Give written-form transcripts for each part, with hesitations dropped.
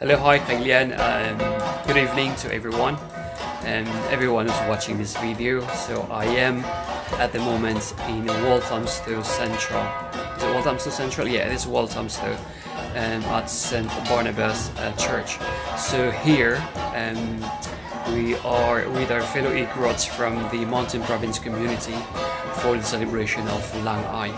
Hello, hi, Kailian. Good evening to everyone and everyone who's watching this video. So I am at the moment in Walthamstow Central. Is it Walthamstow Central? Yeah, it is Walthamstow at St. Barnabas Church. So here we are with our fellow Igorots from the Mountain Province community for the celebration of Lang Ai.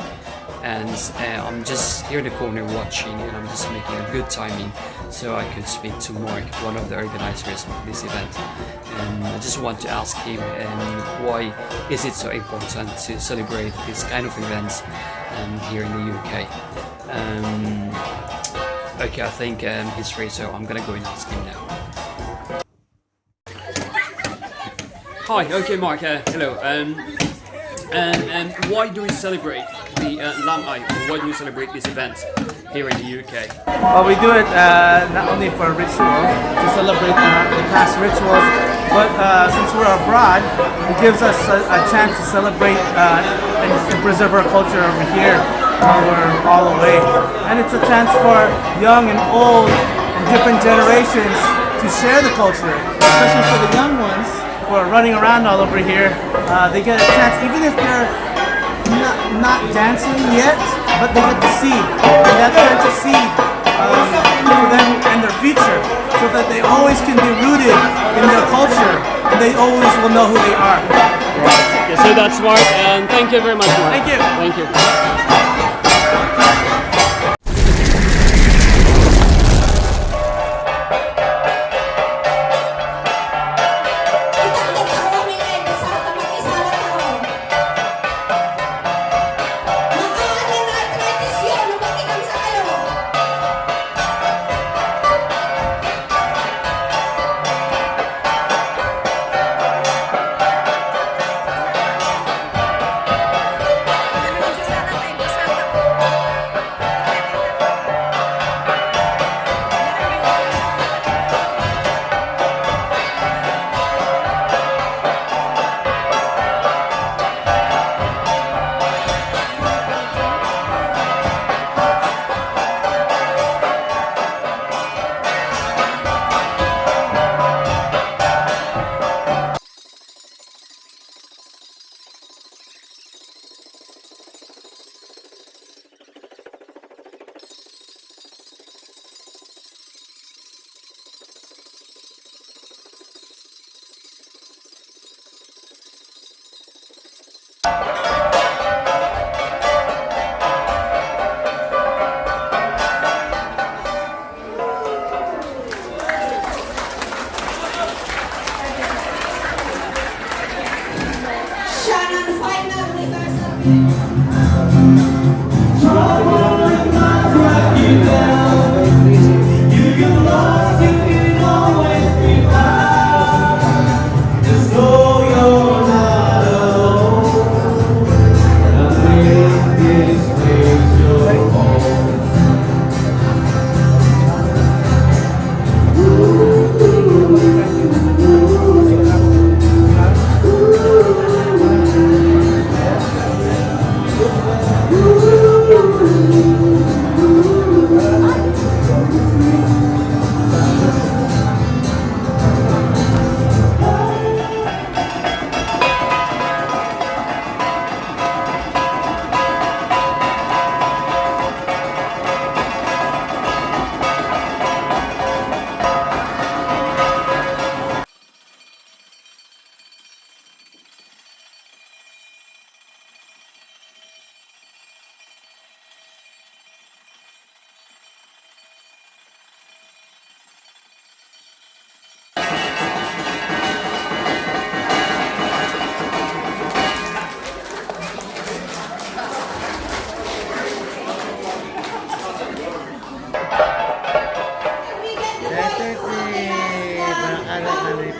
And I'm just here in the corner watching, and I'm just making a good timing so I could speak to Mark, one of the organizers of this event. And I just want to ask him why is it so important to celebrate this kind of events here in the UK. Okay, I think he's free, so I'm gonna go and ask him now. Hi, okay, Mark. Hello. And why do we celebrate the Lang Ai? Why do we celebrate this event here in the UK? Well, we do it not only for ritual, to celebrate the past rituals, but since we're abroad, it gives us a chance to celebrate and to preserve our culture over here while we're all away. And it's a chance for young and old and different generations to share the culture, especially for the young ones who are running around all over here. They get a chance, even if they're not dancing yet, but they get to see, and that plants a seed for them and their future, so that they always can be rooted in their culture, and they always will know who they are. Right. Okay, so that's Mark, and thank you very much, Mark. Thank you. Thank you.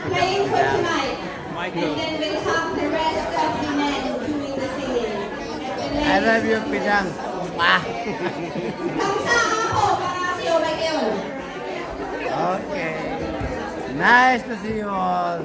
Playing for tonight, and then we'll have the rest of the men doing the singing. I love you, Pidang. Okay. Nice to see you all.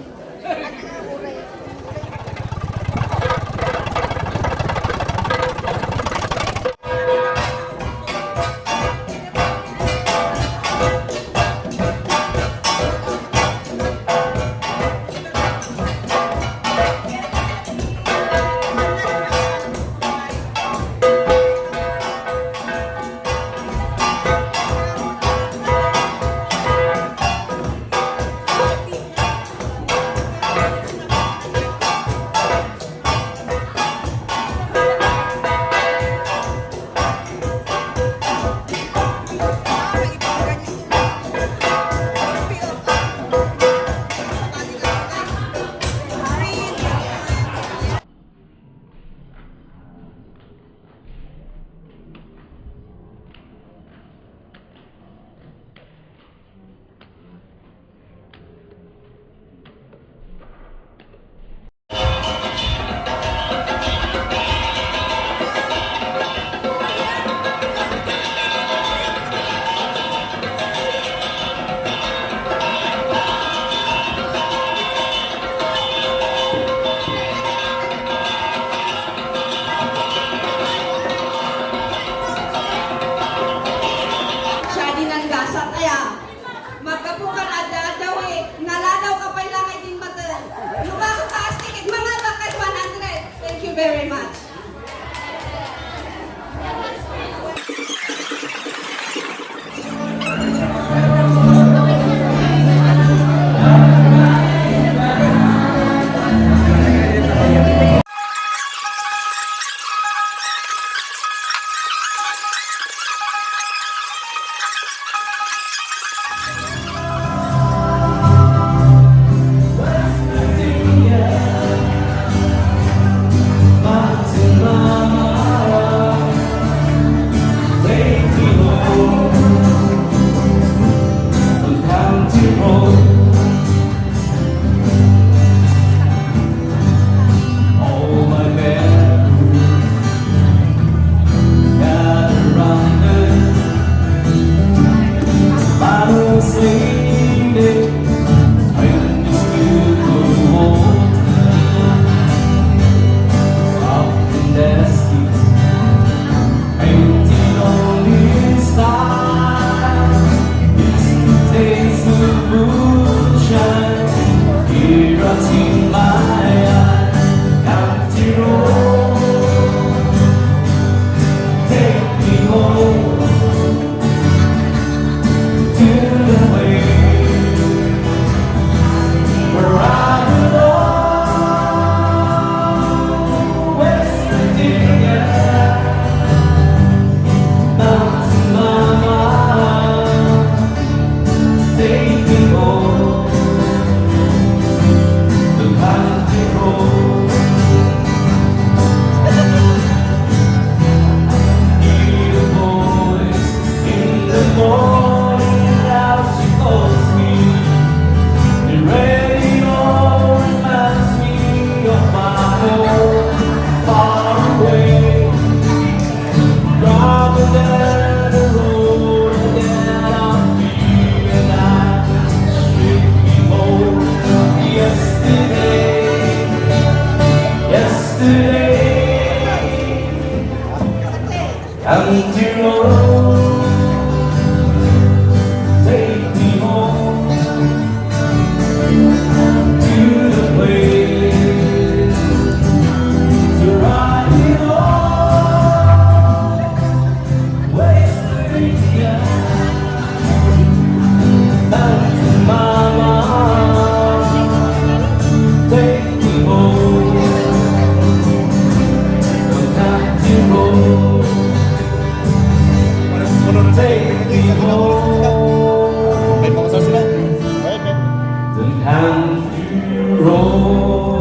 hand you roll.